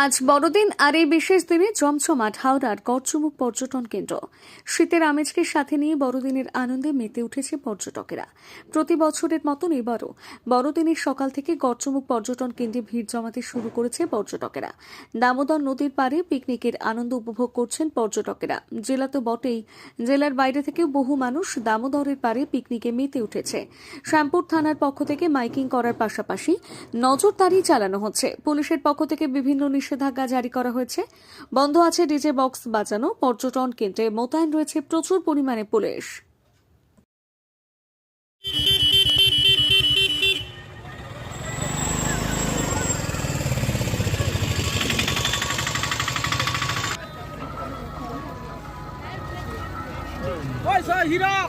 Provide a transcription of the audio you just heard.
আজ বড়দিন আর এই বিশেষ দিনে জমজমাট হাওড়ার গড়চুমুক পর্যটন কেন্দ্র। শীতের আমেজকে সাথে নিয়ে বড়দিনের আনন্দে মেতে উঠেছে পর্যটকেরা। প্রতি বছরের মতন এবারও বড়দিনের সকাল থেকে গড়চুমুক পর্যটন কেন্দ্রে ভিড় জমাতে শুরু করেছে পর্যটকেরা। দামোদর নদীর পাড়ে পিকনিকের আনন্দ উপভোগ করছেন পর্যটকেরা। জেলা তো বটেই, জেলার বাইরে থেকেও বহু মানুষ দামোদরের পাড়ে পিকনিকে মেতে উঠেছে। শ্যামপুর থানার পক্ষ থেকে মাইকিং করার পাশাপাশি নজরদারি চালানো হচ্ছে। পুলিশের পক্ষ থেকে বিভিন্ন নিষেধাজ্ঞা জারি করা হয়েছে। বন্ধ আছে ডিজে বক্স বাজানো। পর্যটন কেন্দ্রে মোতায়েন রয়েছে প্রচুর পরিমাণে পুলিশ। Hira!